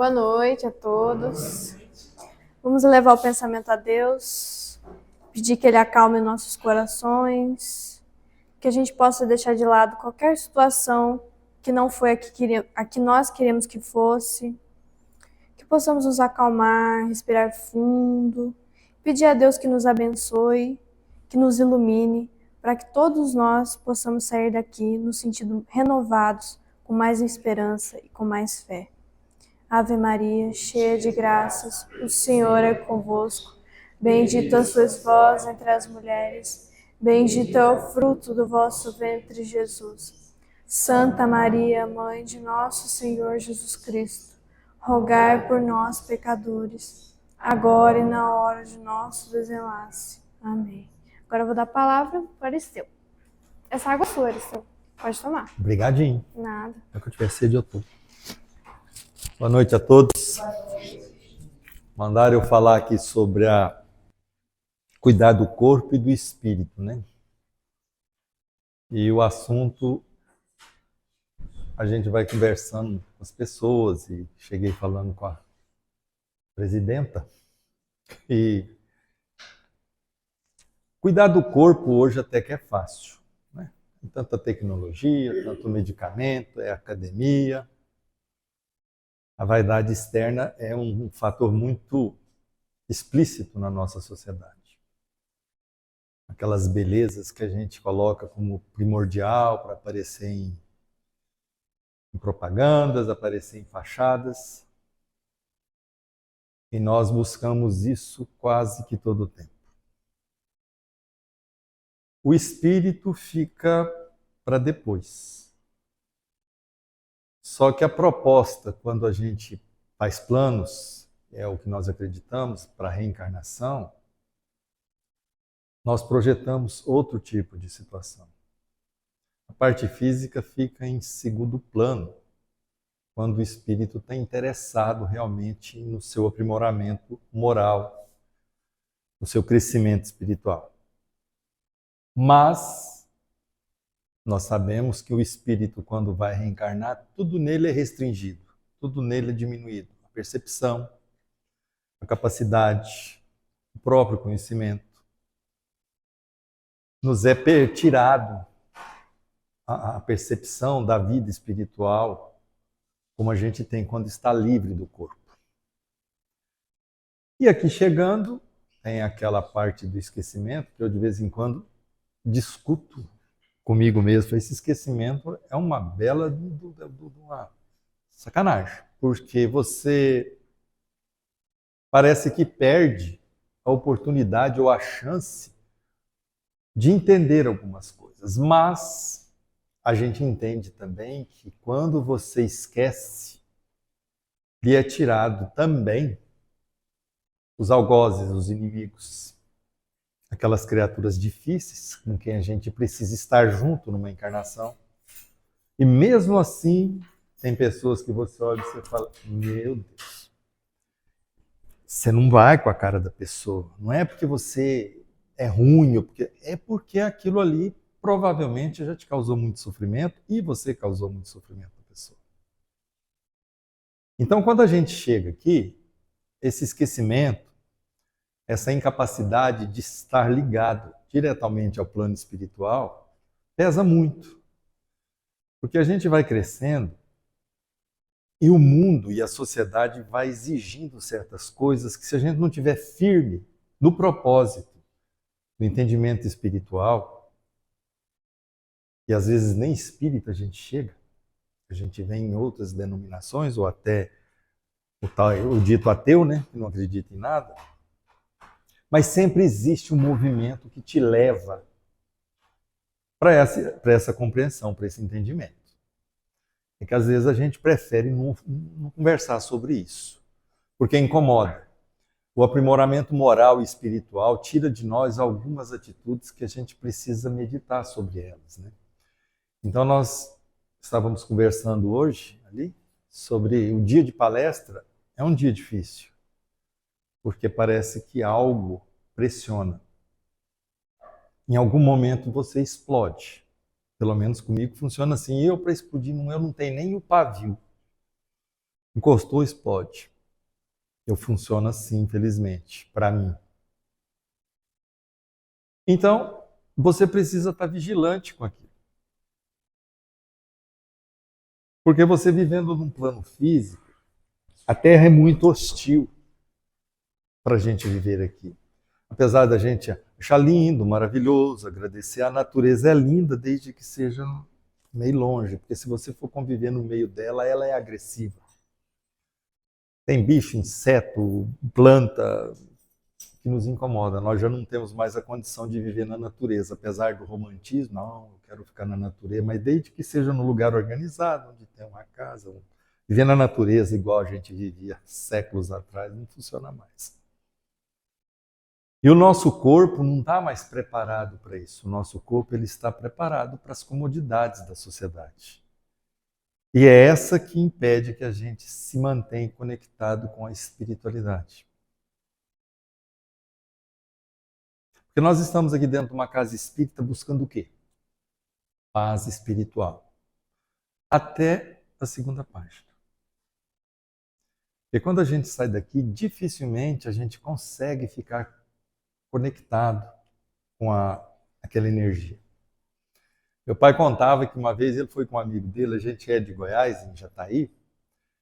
Boa noite a todos. Vamos levar o pensamento a Deus, pedir que Ele acalme nossos corações, que a gente possa deixar de lado qualquer situação que não foi a que nós queríamos que fosse, que possamos nos acalmar, respirar fundo, pedir a Deus que nos abençoe, que nos ilumine, para que todos nós possamos sair daqui no sentido renovados, com mais esperança e com mais fé. Ave Maria, cheia de graças, o Senhor é convosco. Bendita sois vós entre as mulheres, bendito é o fruto do vosso ventre, Jesus. Santa Maria, Mãe de nosso Senhor Jesus Cristo, rogai por nós, pecadores, agora e na hora de nosso desenlace. Amém. Agora eu vou dar a palavra para Aristeu. Essa água é sua, Aristeu. Pode tomar. Obrigadinho. Nada. É que eu tiver sede, eu tô. Boa noite a todos. Mandaram eu falar aqui sobre cuidar do corpo e do espírito, né? E o assunto, a gente vai conversando com as pessoas e cheguei falando com a presidenta. E cuidar do corpo hoje até que é fácil, né? Tem tanta tecnologia, tanto medicamento, é academia. A vaidade externa é um fator muito explícito na nossa sociedade. Aquelas belezas que a gente coloca como primordial para aparecer em propagandas, aparecer em fachadas. E nós buscamos isso quase que todo o tempo. O espírito fica para depois. Só que a proposta, quando a gente faz planos, é o que nós acreditamos, para a reencarnação, nós projetamos outro tipo de situação. A parte física fica em segundo plano, quando o espírito está interessado realmente no seu aprimoramento moral, no seu crescimento espiritual. Mas nós sabemos que o espírito, quando vai reencarnar, tudo nele é restringido, tudo nele é diminuído. A percepção, a capacidade, o próprio conhecimento. Nos é tirado a percepção da vida espiritual como a gente tem quando está livre do corpo. E aqui chegando, tem aquela parte do esquecimento que eu de vez em quando discuto comigo mesmo. Esse esquecimento é uma bela uma sacanagem, porque você parece que perde a oportunidade ou a chance de entender algumas coisas, mas a gente entende também que quando você esquece, lhe é tirado também os algozes, os inimigos, aquelas criaturas difíceis com quem a gente precisa estar junto numa encarnação. E mesmo assim, tem pessoas que você olha e você fala, meu Deus, você não vai com a cara da pessoa. Não é porque você é ruim, é porque aquilo ali provavelmente já te causou muito sofrimento e você causou muito sofrimento à pessoa. Então, quando a gente chega aqui, esse esquecimento, essa incapacidade de estar ligado diretamente ao plano espiritual, pesa muito. Porque a gente vai crescendo e o mundo e a sociedade vai exigindo certas coisas que, se a gente não tiver firme no propósito, no entendimento espiritual, e às vezes nem espírita a gente chega, a gente vem em outras denominações, ou até o dito ateu, né, que não acredita em nada, mas sempre existe um movimento que te leva para essa compreensão, para esse entendimento. É que às vezes a gente prefere não conversar sobre isso, porque incomoda. O aprimoramento moral e espiritual tira de nós algumas atitudes que a gente precisa meditar sobre elas, né? Então nós estávamos conversando hoje ali sobre o dia de palestra. É um dia difícil, porque parece que algo pressiona. Em algum momento você explode. Pelo menos comigo funciona assim. Eu, para explodir, eu não tenho nem o pavio. Encostou, explode. Eu funciono assim, infelizmente, para mim. Então, você precisa estar vigilante com aquilo. Porque você vivendo num plano físico, a Terra é muito hostil para a gente viver aqui. Apesar da gente achar lindo, maravilhoso, agradecer, a natureza é linda desde que seja meio longe, porque se você for conviver no meio dela, ela é agressiva. Tem bicho, inseto, planta que nos incomoda. Nós já não temos mais a condição de viver na natureza, apesar do romantismo, não, eu quero ficar na natureza, mas desde que seja num lugar organizado, onde tem uma casa, viver na natureza igual a gente vivia séculos atrás, não funciona mais. E o nosso corpo não está mais preparado para isso. O nosso corpo ele está preparado para as comodidades da sociedade. E é essa que impede que a gente se mantenha conectado com a espiritualidade. Porque nós estamos aqui dentro de uma casa espírita buscando o quê? Paz espiritual. Até a segunda página. E quando a gente sai daqui, dificilmente a gente consegue ficar conectado com aquela energia. Meu pai contava que uma vez ele foi com um amigo dele, a gente é de Goiás, em Jataí,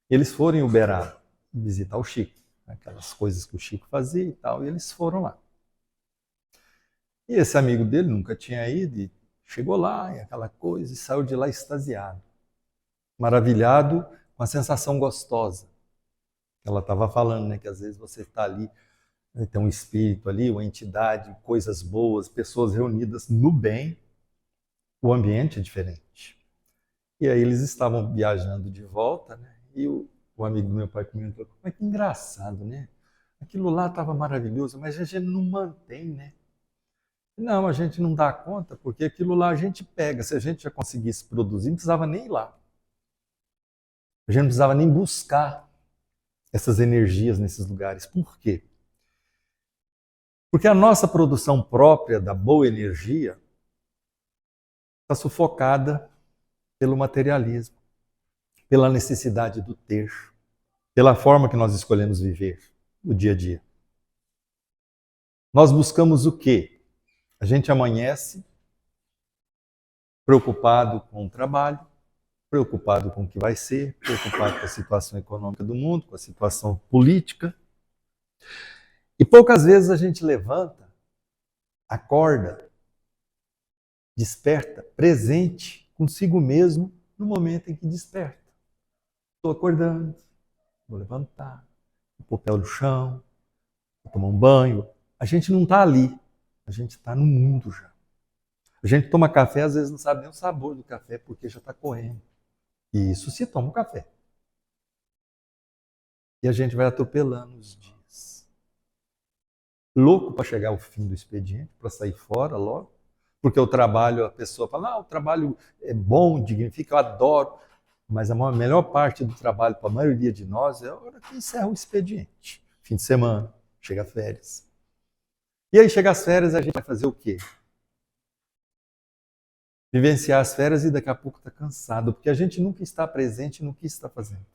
e eles foram em Uberaba visitar o Chico, aquelas coisas que o Chico fazia e tal, e eles foram lá. E esse amigo dele nunca tinha ido, e chegou lá, e aquela coisa, e saiu de lá extasiado, maravilhado com a sensação gostosa. Ela estava falando, né, que às vezes você está ali, tem um espírito ali, uma entidade, coisas boas, pessoas reunidas no bem, o ambiente é diferente. E aí eles estavam viajando de volta, né? E o amigo do meu pai comentou, mas que engraçado, né? Aquilo lá estava maravilhoso, mas a gente não mantém, né? Não, a gente não dá conta, porque aquilo lá a gente pega. Se a gente já conseguisse produzir, não precisava nem ir lá. A gente não precisava nem buscar essas energias nesses lugares. Por quê? Porque a nossa produção própria da boa energia está sufocada pelo materialismo, pela necessidade do ter, pela forma que nós escolhemos viver no dia a dia. Nós buscamos o quê? A gente amanhece preocupado com o trabalho, preocupado com o que vai ser, preocupado com a situação econômica do mundo, com a situação política. E poucas vezes a gente levanta, acorda, desperta, presente consigo mesmo no momento em que desperta. Estou acordando, vou levantar, vou pôr o pé no chão, vou tomar um banho. A gente não está ali, a gente está no mundo já. A gente toma café, às vezes não sabe nem o sabor do café, porque já está correndo. E isso se toma um café. E a gente vai atropelando os dias. Louco para chegar ao fim do expediente, para sair fora logo. Porque o trabalho, a pessoa fala, o trabalho é bom, dignifica, eu adoro. Mas a melhor parte do trabalho para a maioria de nós é a hora que encerra o expediente. Fim de semana, chega férias. E aí chega as férias, a gente vai fazer o quê? Vivenciar as férias e daqui a pouco está cansado, porque a gente nunca está presente no que está fazendo.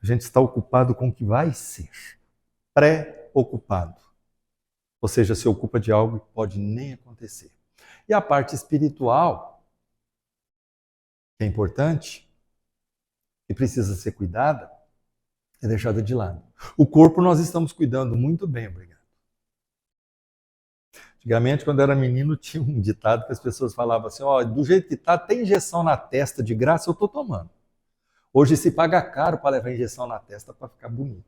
A gente está ocupado com o que vai ser, pré-ocupado. Ou seja, se ocupa de algo que pode nem acontecer. E a parte espiritual, que é importante, e precisa ser cuidada, é deixada de lado. O corpo nós estamos cuidando muito bem, obrigado. Antigamente, quando eu era menino, tinha um ditado que as pessoas falavam assim, do jeito que está, tem injeção na testa de graça, eu estou tomando. Hoje se paga caro para levar injeção na testa para ficar bonito.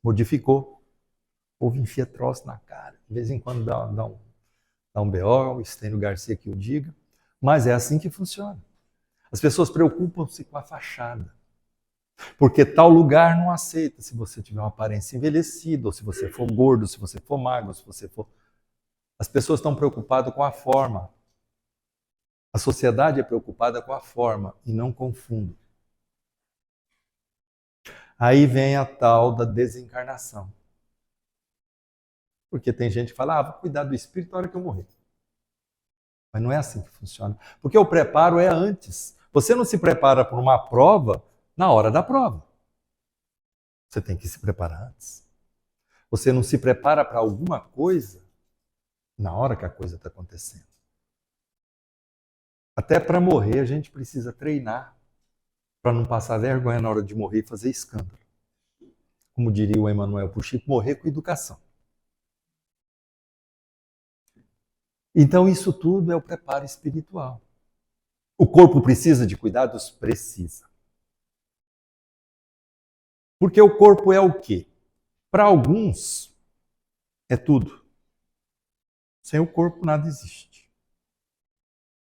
Modificou. Houve enfia troço na cara. De vez em quando dá um BO, o Estênio Garcia que o diga. Mas é assim que funciona. As pessoas preocupam-se com a fachada. Porque tal lugar não aceita se você tiver uma aparência envelhecida, ou se você for gordo, se você for magro, se você for... As pessoas estão preocupadas com a forma. A sociedade é preocupada com a forma e não com o fundo. Aí vem a tal da desencarnação. Porque tem gente que fala, vou cuidar do espírito na hora que eu morrer. Mas não é assim que funciona. Porque o preparo é antes. Você não se prepara para uma prova na hora da prova. Você tem que se preparar antes. Você não se prepara para alguma coisa na hora que a coisa está acontecendo. Até para morrer a gente precisa treinar para não passar vergonha na hora de morrer e fazer escândalo. Como diria o Emmanuel Puchico, morrer com educação. Então isso tudo é o preparo espiritual. O corpo precisa de cuidados? Precisa. Porque o corpo é o quê? Para alguns, é tudo. Sem o corpo, nada existe.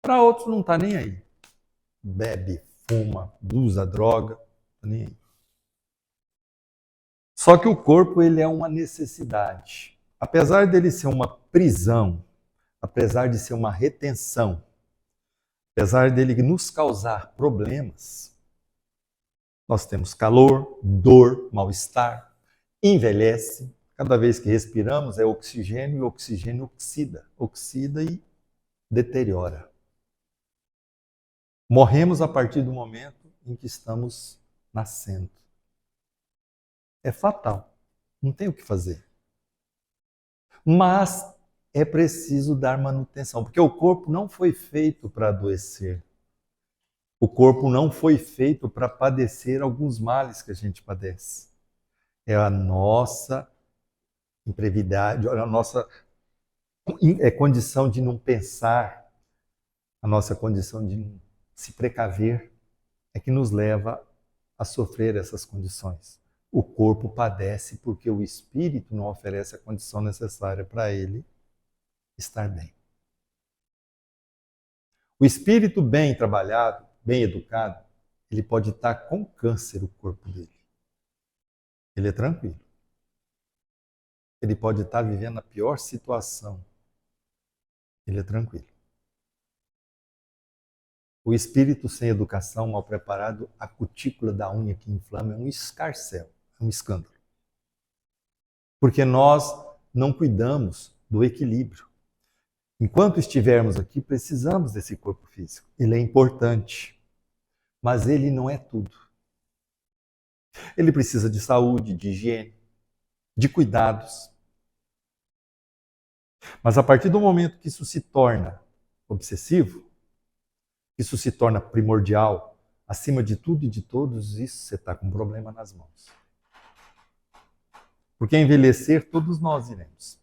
Para outros, não está nem aí. Bebe, fuma, usa droga, não está nem aí. Só que o corpo ele é uma necessidade. Apesar dele ser uma prisão, apesar de ser uma retenção, apesar dele nos causar problemas, nós temos calor, dor, mal-estar, envelhece. Cada vez que respiramos é oxigênio e o oxigênio oxida e deteriora. Morremos a partir do momento em que estamos nascendo. É fatal, não tem o que fazer. Mas é preciso dar manutenção, porque o corpo não foi feito para adoecer. O corpo não foi feito para padecer alguns males que a gente padece. É a nossa imprevidade, a nossa condição de não pensar, a nossa condição de não se precaver, é que nos leva a sofrer essas condições. O corpo padece porque o espírito não oferece a condição necessária para ele estar bem. O espírito bem trabalhado, bem educado, ele pode estar com câncer, o corpo dele. Ele é tranquilo. Ele pode estar vivendo a pior situação. Ele é tranquilo. O espírito sem educação, mal preparado, a cutícula da unha que inflama é um escarcéu, é um escândalo. Porque nós não cuidamos do equilíbrio. Enquanto estivermos aqui, precisamos desse corpo físico. Ele é importante, mas ele não é tudo. Ele precisa de saúde, de higiene, de cuidados. Mas a partir do momento que isso se torna obsessivo, isso se torna primordial, acima de tudo e de todos, isso você está com um problema nas mãos. Porque envelhecer todos nós iremos.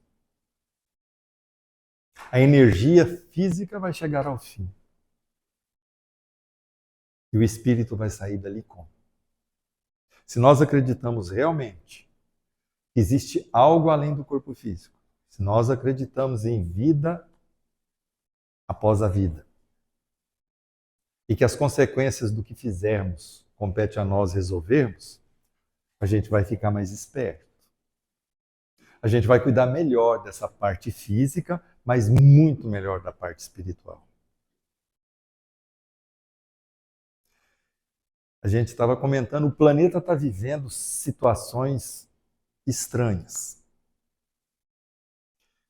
A energia física vai chegar ao fim. E o espírito vai sair dali como? Se nós acreditamos realmente que existe algo além do corpo físico, se nós acreditamos em vida após a vida, e que as consequências do que fizermos compete a nós resolvermos, a gente vai ficar mais esperto. A gente vai cuidar melhor dessa parte física, mas muito melhor da parte espiritual. A gente estava comentando, o planeta está vivendo situações estranhas.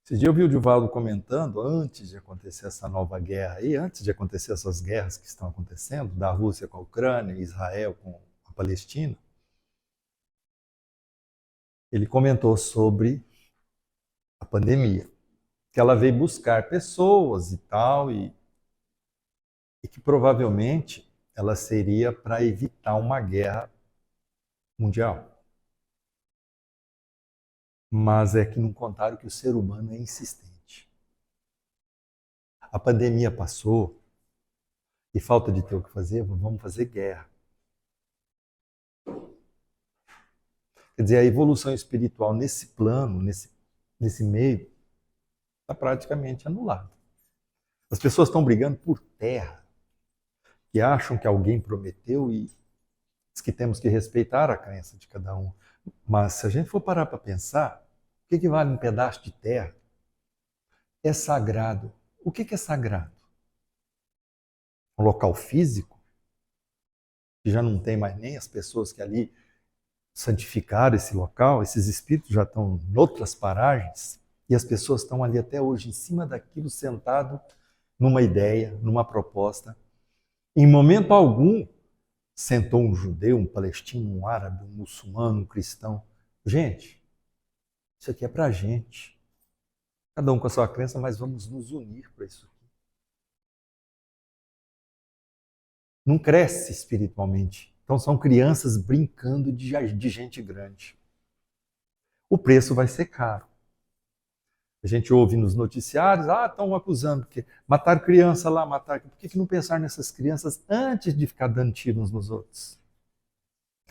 Esse dia eu vi o Divaldo comentando, antes de acontecer essa nova guerra aí, antes de acontecer essas guerras que estão acontecendo, da Rússia com a Ucrânia, Israel com a Palestina, ele comentou sobre a pandemia, que ela veio buscar pessoas e tal, e que provavelmente ela seria para evitar uma guerra mundial. Mas é que não contaram que o ser humano é insistente. A pandemia passou e falta de ter o que fazer, vamos fazer guerra. Quer dizer, a evolução espiritual nesse plano, nesse meio, está praticamente anulada. As pessoas estão brigando por terra, que acham que alguém prometeu e diz que temos que respeitar a crença de cada um. Mas se a gente for parar para pensar, o que vale um pedaço de terra? É sagrado. O que é sagrado? Um local físico, que já não tem mais nem as pessoas que ali santificaram esse local, esses espíritos já estão em outras paragens, e as pessoas estão ali até hoje, em cima daquilo, sentado numa ideia, numa proposta. Em momento algum sentou um judeu, um palestino, um árabe, um muçulmano, um cristão. Gente, isso aqui é para a gente. Cada um com a sua crença, mas vamos nos unir para isso aqui. Não cresce espiritualmente. Então são crianças brincando de gente grande. O preço vai ser caro. A gente ouve nos noticiários, estão acusando, porque mataram criança lá, mataram. Por que não pensar nessas crianças antes de ficar dando tiro uns nos outros?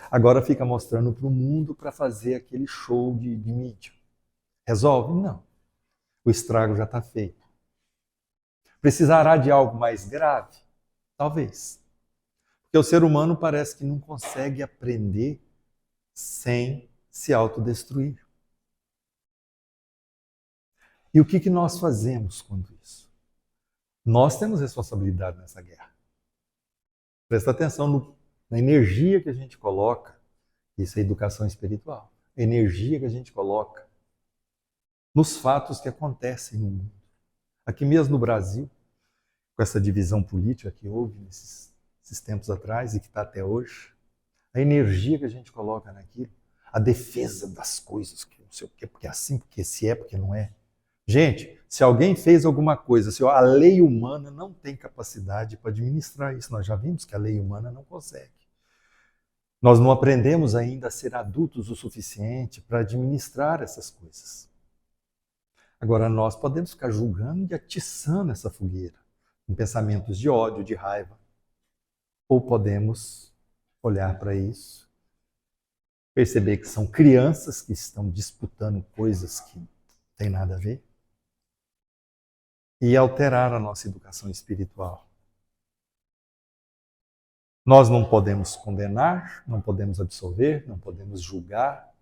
Agora fica mostrando para o mundo para fazer aquele show de mídia. Resolve? Não. O estrago já está feito. Precisará de algo mais grave? Talvez. Porque o ser humano parece que não consegue aprender sem se autodestruir. E o que nós fazemos quando isso? Nós temos responsabilidade nessa guerra. Presta atenção na energia que a gente coloca. Isso é educação espiritual. A energia que a gente coloca nos fatos que acontecem no mundo. Aqui mesmo no Brasil, com essa divisão política que houve nesses tempos atrás e que está até hoje, a energia que a gente coloca naquilo, a defesa das coisas, que não sei o quê, porque é assim, porque se é, porque não é. Gente, se alguém fez alguma coisa, se a lei humana não tem capacidade para administrar isso, nós já vimos que a lei humana não consegue. Nós não aprendemos ainda a ser adultos o suficiente para administrar essas coisas. Agora, nós podemos ficar julgando e atiçando essa fogueira com pensamentos de ódio, de raiva. Ou podemos olhar para isso, perceber que são crianças que estão disputando coisas que não têm nada a ver e alterar a nossa educação espiritual. Nós não podemos condenar, não podemos absolver, não podemos julgar.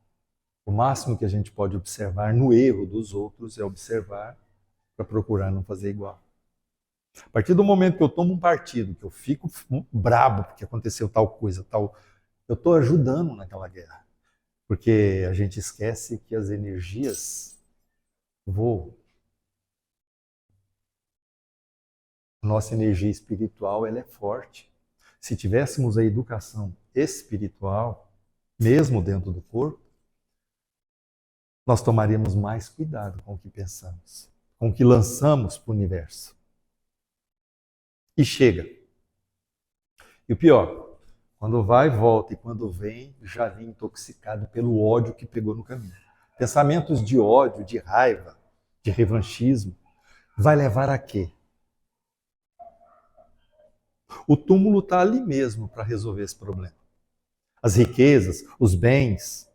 O máximo que a gente pode observar no erro dos outros é observar para procurar não fazer igual. A partir do momento que eu tomo um partido, que eu fico brabo porque aconteceu tal coisa, eu estou ajudando naquela guerra. Porque a gente esquece que as energias voam. A nossa energia espiritual ela é forte. Se tivéssemos a educação espiritual, mesmo dentro do corpo, nós tomaríamos mais cuidado com o que pensamos, com o que lançamos para o universo. E chega. E o pior, quando vai, volta, e quando vem, já vem intoxicado pelo ódio que pegou no caminho. Pensamentos de ódio, de raiva, de revanchismo, vai levar a quê? O túmulo está ali mesmo para resolver esse problema. As riquezas, os bens,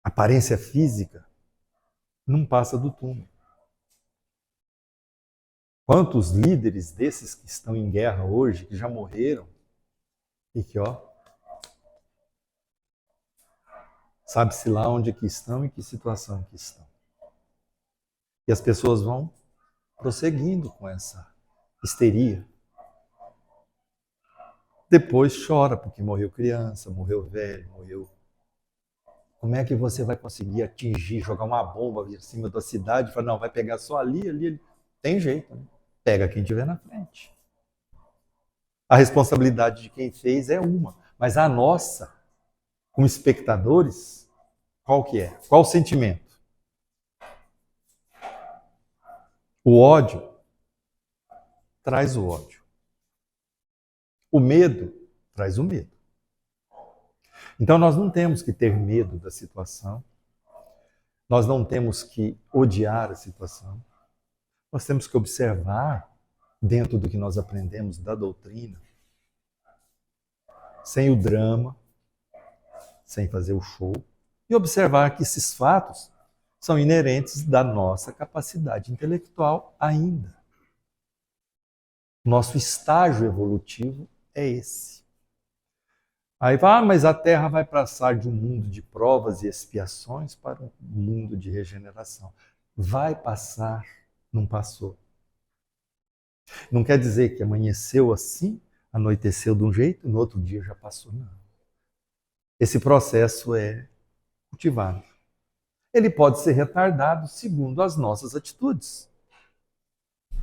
a aparência física, não passa do túmulo. Quantos líderes desses que estão em guerra hoje, que já morreram, e que, sabe-se lá onde que estão e que situação que estão. E as pessoas vão prosseguindo com essa histeria. Depois chora porque morreu criança, morreu velho, morreu. Como é que você vai conseguir atingir, jogar uma bomba em cima da cidade e falar, não, vai pegar só ali, ali. Tem jeito, né? Pega quem tiver na frente. A responsabilidade de quem fez é uma, mas a nossa, como espectadores, qual que é? Qual o sentimento? O ódio traz o ódio. O medo traz o medo. Então nós não temos que ter medo da situação, nós não temos que odiar a situação, nós temos que observar, dentro do que nós aprendemos da doutrina, sem o drama, sem fazer o show, e observar que esses fatos são inerentes da nossa capacidade intelectual ainda. Nosso estágio evolutivo é esse. Aí mas a Terra vai passar de um mundo de provas e expiações para um mundo de regeneração. Vai passar, não passou. Não quer dizer que amanheceu assim, anoiteceu de um jeito, e no outro dia já passou, não. Esse processo é cultivado. Ele pode ser retardado segundo as nossas atitudes.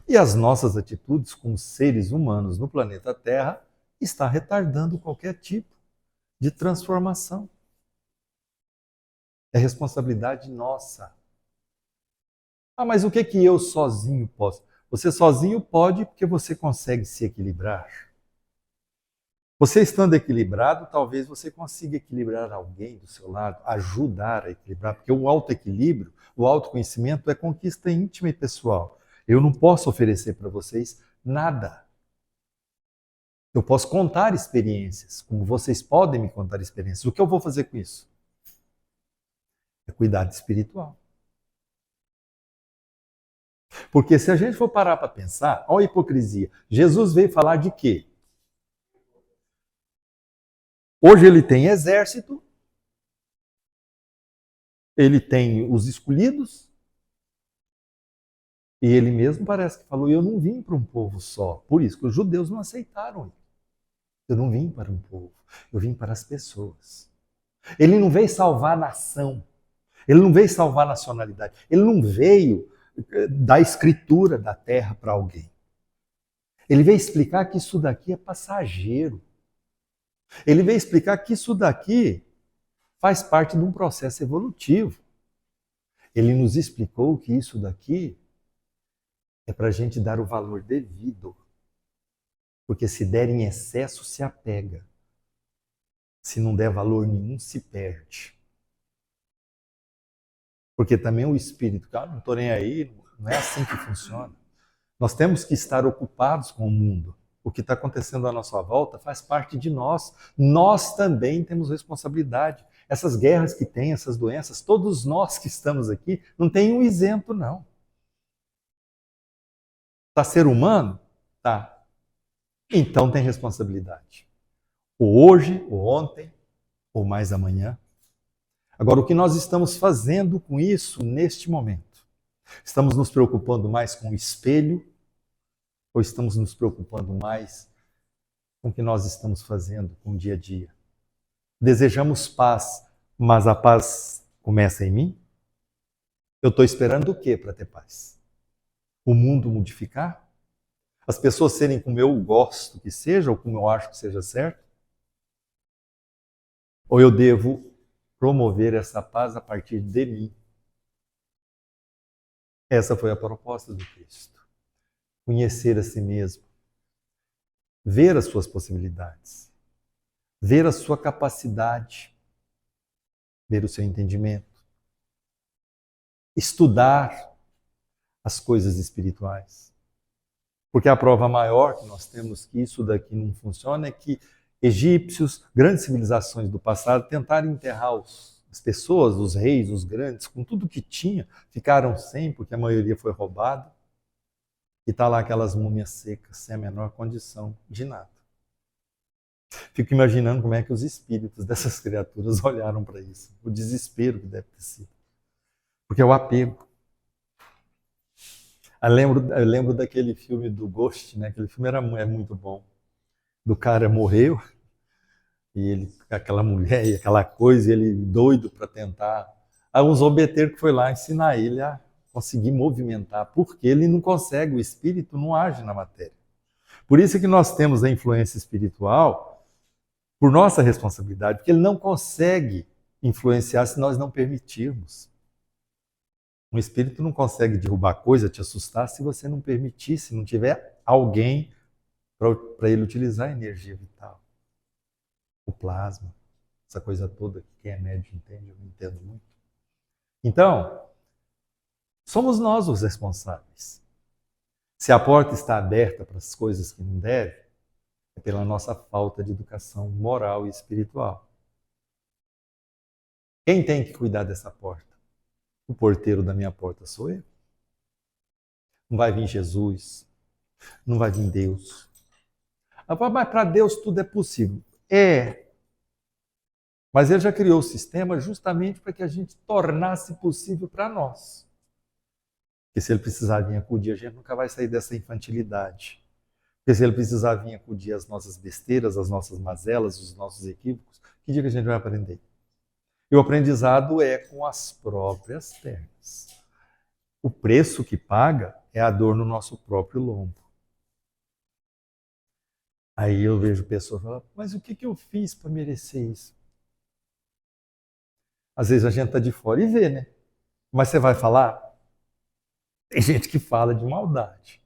E as nossas atitudes como seres humanos no planeta Terra está retardando qualquer tipo de transformação. É responsabilidade nossa. Ah, mas o que que eu sozinho posso? Você sozinho pode porque você consegue se equilibrar. Você estando equilibrado, talvez você consiga equilibrar alguém do seu lado, ajudar a equilibrar, porque o autoequilíbrio, o autoconhecimento é conquista íntima e pessoal. Eu não posso oferecer para vocês nada. Eu posso contar experiências, como vocês podem me contar experiências. O que eu vou fazer com isso? É cuidado espiritual. Porque se a gente for parar para pensar, olha a hipocrisia. Jesus veio falar de quê? Hoje ele tem exército, ele tem os escolhidos, e ele mesmo parece que falou, eu não vim para um povo só. Por isso que os judeus não aceitaram ele. Eu não vim para um povo, eu vim para as pessoas. Ele não veio salvar a nação, ele não veio salvar a nacionalidade, ele não veio dar escritura da terra para alguém. Ele veio explicar que isso daqui é passageiro. Ele veio explicar que isso daqui faz parte de um processo evolutivo. Ele nos explicou que isso daqui é para a gente dar o valor devido. Porque se der em excesso, se apega. Se não der valor nenhum, se perde. Porque também o espírito, cara, não estou nem aí, não é assim que funciona. Nós temos que estar ocupados com o mundo. O que está acontecendo à nossa volta faz parte de nós. Nós também temos responsabilidade. Essas guerras que tem, essas doenças, todos nós que estamos aqui, não tem um isento, não. Está ser humano? Tá. Então tem responsabilidade. Ou hoje, ou ontem, ou mais amanhã. Agora, o que nós estamos fazendo com isso neste momento? Estamos nos preocupando mais com o espelho ou estamos nos preocupando mais com o que nós estamos fazendo com o dia a dia? Desejamos paz, mas a paz começa em mim? Eu estou esperando o quê para ter paz? O mundo modificar? As pessoas serem como eu gosto que seja ou como eu acho que seja certo? Ou eu devo promover essa paz a partir de mim? Essa foi a proposta do Cristo. Conhecer a si mesmo, ver as suas possibilidades, ver a sua capacidade, ver o seu entendimento, estudar as coisas espirituais. Porque a prova maior que nós temos que isso daqui não funciona é que egípcios, grandes civilizações do passado, tentaram enterrar as pessoas, os reis, os grandes, com tudo que tinha, ficaram sem, porque a maioria foi roubada. E está lá aquelas múmias secas, sem a menor condição de nada. Fico imaginando como é que os espíritos dessas criaturas olharam para isso. O desespero que deve ter sido. Porque é o apego. Eu lembro daquele filme do Ghost, né? Aquele filme é muito bom. Do cara morreu, e ele, aquela mulher e aquela coisa, e ele doido para tentar. Aí um zombeteiro que foi lá ensinar ele a conseguir movimentar, porque ele não consegue, o espírito não age na matéria. Por isso que nós temos a influência espiritual por nossa responsabilidade, porque ele não consegue influenciar se nós não permitirmos. Um espírito não consegue derrubar coisa, te assustar, se você não permitir, se não tiver alguém para ele utilizar a energia vital. O plasma, essa coisa toda que quem é médium entende, eu não entendo muito. Então, somos nós os responsáveis. Se a porta está aberta para as coisas que não deve, é pela nossa falta de educação moral e espiritual. Quem tem que cuidar dessa porta? O porteiro da minha porta sou eu. Não vai vir Jesus, não vai vir Deus. Mas para Deus tudo é possível. É. Mas ele já criou o sistema justamente para que a gente tornasse possível para nós. Porque se ele precisar vir acudir, a gente nunca vai sair dessa infantilidade. Porque se ele precisar vir acudir as nossas besteiras, as nossas mazelas, os nossos equívocos, que dia que a gente vai aprender? E o aprendizado é com as próprias pernas. O preço que paga é a dor no nosso próprio lombo. Aí eu vejo pessoas falando, mas o que eu fiz para merecer isso? Às vezes a gente está de fora e vê, né? Mas você vai falar? Tem gente que fala de maldade.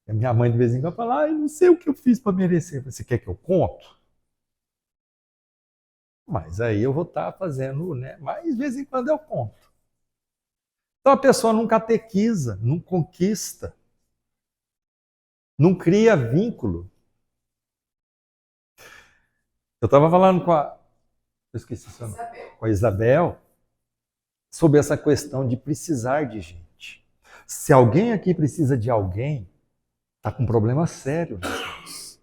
A minha mãe de vez em quando fala, não sei o que eu fiz para merecer. Você quer que eu conto? Mas aí eu vou estar fazendo, né? Mas de vez em quando eu conto. Então a pessoa não catequiza, não conquista, não cria vínculo. Eu estava falando eu esqueci seu nome, com a Isabel, sobre essa questão de precisar de gente. Se alguém aqui precisa de alguém, está com um problema sério nas mãos.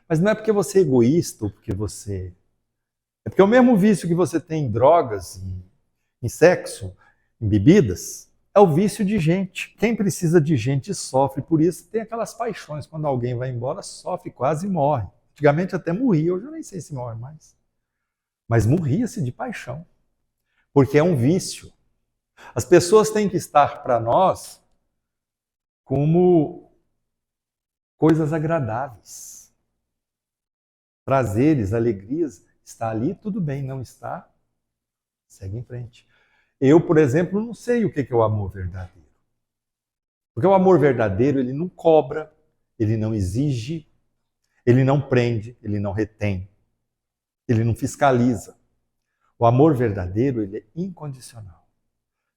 Mas não é porque você é egoísta ou porque você... É porque o mesmo vício que você tem em drogas, em sexo, em bebidas, é o vício de gente. Quem precisa de gente sofre, por isso tem aquelas paixões. Quando alguém vai embora, sofre, quase morre. Antigamente até morria, hoje eu nem sei se morre mais. Mas morria-se de paixão, porque é um vício. As pessoas têm que estar para nós como coisas agradáveis, prazeres, alegrias. Está ali, tudo bem, não está? Segue em frente. Eu, por exemplo, não sei o que é o amor verdadeiro. Porque o amor verdadeiro, ele não cobra, ele não exige, ele não prende, ele não retém, ele não fiscaliza. O amor verdadeiro, ele é incondicional.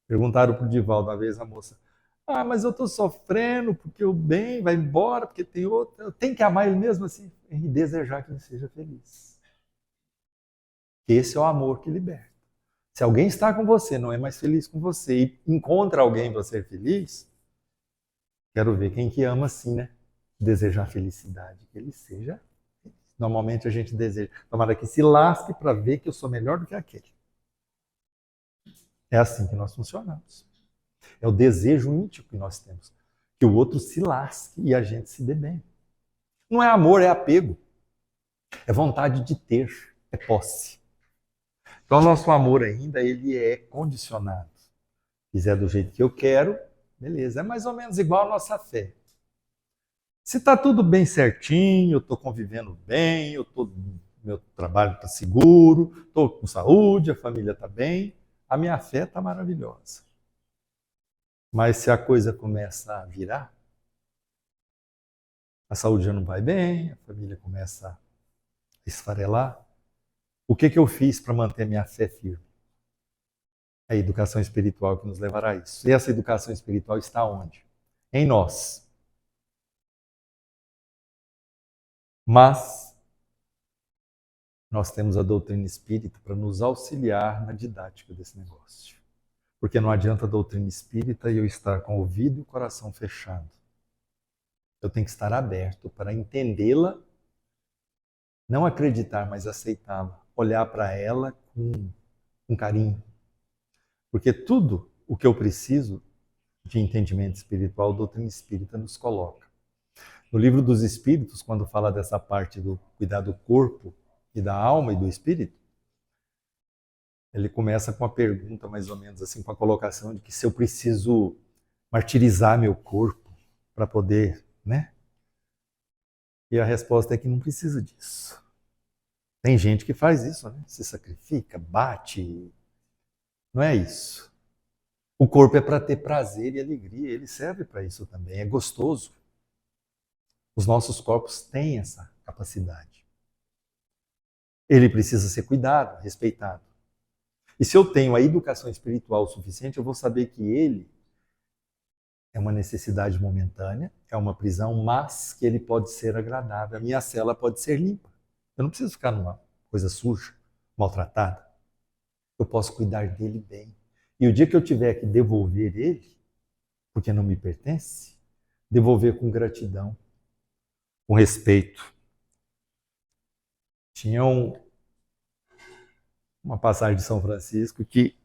Perguntaram para o Divaldo uma vez, a moça, mas eu estou sofrendo porque o bem vai embora, porque tem outro. Eu tenho que amar ele mesmo assim e desejar que ele seja feliz. Esse é o amor que liberta. Se alguém está com você, não é mais feliz com você e encontra alguém para ser feliz, quero ver quem que ama assim, né? Desejar felicidade, que ele seja feliz. Normalmente a gente deseja, tomara que se lasque para ver que eu sou melhor do que aquele. É assim que nós funcionamos. É o desejo íntimo que nós temos. Que o outro se lasque e a gente se dê bem. Não é amor, é apego. É vontade de ter, é posse. Então, o nosso amor ainda, ele é condicionado. Se fizer do jeito que eu quero, beleza. É mais ou menos igual a nossa fé. Se está tudo bem certinho, eu estou convivendo bem, meu trabalho está seguro, estou com saúde, a família está bem, a minha fé está maravilhosa. Mas se a coisa começa a virar, a saúde já não vai bem, a família começa a esfarelar, o que eu fiz para manter minha fé firme? A educação espiritual que nos levará a isso. E essa educação espiritual está onde? Em nós. Mas nós temos a doutrina espírita para nos auxiliar na didática desse negócio. Porque não adianta a doutrina espírita e eu estar com o ouvido e o coração fechado. Eu tenho que estar aberto para entendê-la, não acreditar, mas aceitá-la. Olhar para ela com carinho. Porque tudo o que eu preciso de entendimento espiritual, a doutrina espírita nos coloca. No Livro dos Espíritos, quando fala dessa parte do cuidar do corpo e da alma e do espírito, ele começa com a pergunta, mais ou menos assim, com a colocação de que se eu preciso martirizar meu corpo para poder, né? E a resposta é que não precisa disso. Tem gente que faz isso, né? Se sacrifica, bate. Não é isso. O corpo é para ter prazer e alegria, ele serve para isso também, é gostoso. Os nossos corpos têm essa capacidade. Ele precisa ser cuidado, respeitado. E se eu tenho a educação espiritual suficiente, eu vou saber que ele é uma necessidade momentânea, é uma prisão, mas que ele pode ser agradável. A minha cela pode ser limpa. Eu não preciso ficar numa coisa suja, maltratada. Eu posso cuidar dele bem. E o dia que eu tiver que devolver ele, porque não me pertence, devolver com gratidão, com respeito. Tinha uma passagem de São Francisco que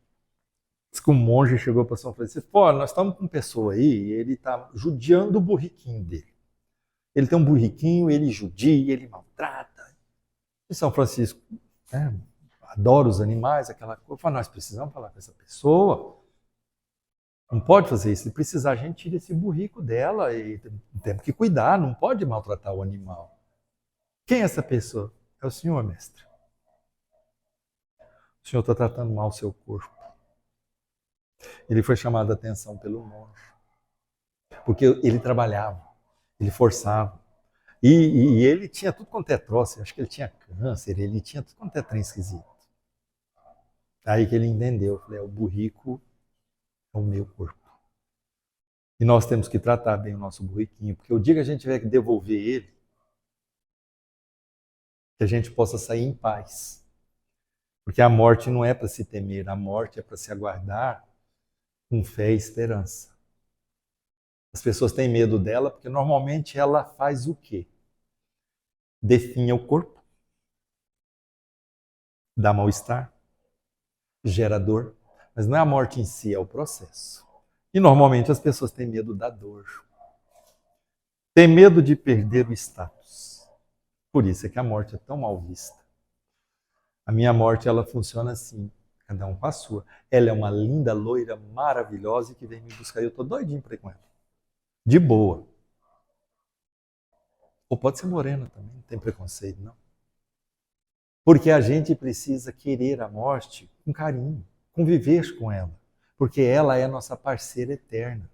diz que um monge chegou para São Francisco e falou, nós estamos com uma pessoa aí e ele está judiando o burriquinho dele. Ele tem um burriquinho, ele judia, ele maltrata. E São Francisco adora os animais, aquela coisa. Falou, nós precisamos falar com essa pessoa. Não pode fazer isso. Se precisar, a gente tira esse burrico dela e temos que cuidar, não pode maltratar o animal. Quem é essa pessoa? É o Senhor, mestre. O Senhor está tratando mal o seu corpo. Ele foi chamado a atenção pelo monge. Porque ele trabalhava, ele forçava. E ele tinha tudo quanto é troço. Acho que ele tinha câncer, ele tinha tudo quanto é trem esquisito. Aí que ele entendeu. Falei, o burrico é o meu corpo. E nós temos que tratar bem o nosso burriquinho. Porque o dia que a gente tiver que devolver ele, que a gente possa sair em paz. Porque a morte não é para se temer, a morte é para se aguardar com fé e esperança. As pessoas têm medo dela porque normalmente ela faz o quê? Definha o corpo, dá mal-estar, gera dor, mas não é a morte em si, é o processo. E normalmente as pessoas têm medo da dor. Tem medo de perder o status. Por isso é que a morte é tão mal vista. A minha morte, ela funciona assim, cada um com a sua. Ela é uma linda loira maravilhosa que vem me buscar. Eu estou doidinho para ir com ela. De boa. Ou pode ser morena também, não tem preconceito, não. Porque a gente precisa querer a morte com carinho, conviver com ela. Porque ela é nossa parceira eterna.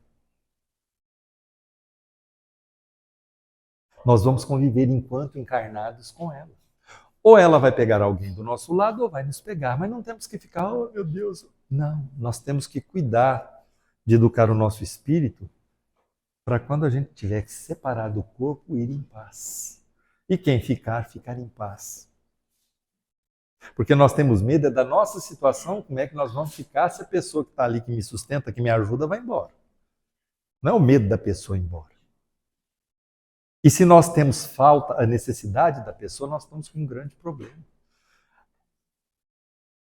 Nós vamos conviver enquanto encarnados com ela. Ou ela vai pegar alguém do nosso lado ou vai nos pegar. Mas não temos que ficar, oh meu Deus. Não, nós temos que cuidar de educar o nosso espírito para quando a gente tiver que separar do corpo, ir em paz. E quem ficar, ficar em paz. Porque nós temos medo da nossa situação, como é que nós vamos ficar se a pessoa que está ali, que me sustenta, que me ajuda, vai embora. Não é o medo da pessoa ir embora. E se nós temos falta, a necessidade da pessoa, nós estamos com um grande problema.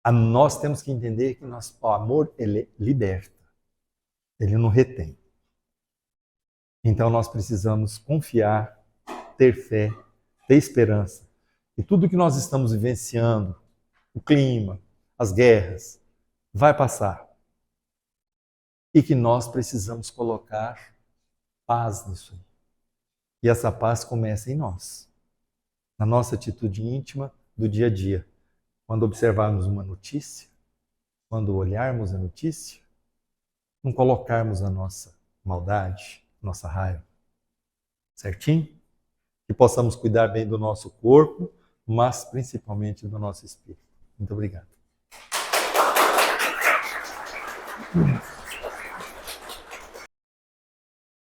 Nós temos que entender que o amor, ele liberta. Ele não retém. Então nós precisamos confiar, ter fé, ter esperança. E tudo que nós estamos vivenciando, o clima, as guerras, vai passar. E que nós precisamos colocar paz nisso aí. E essa paz começa em nós, na nossa atitude íntima do dia a dia. Quando observarmos uma notícia, quando olharmos a notícia, não colocarmos a nossa maldade, nossa raiva. Certinho? Que possamos cuidar bem do nosso corpo, mas principalmente do nosso espírito. Muito obrigado.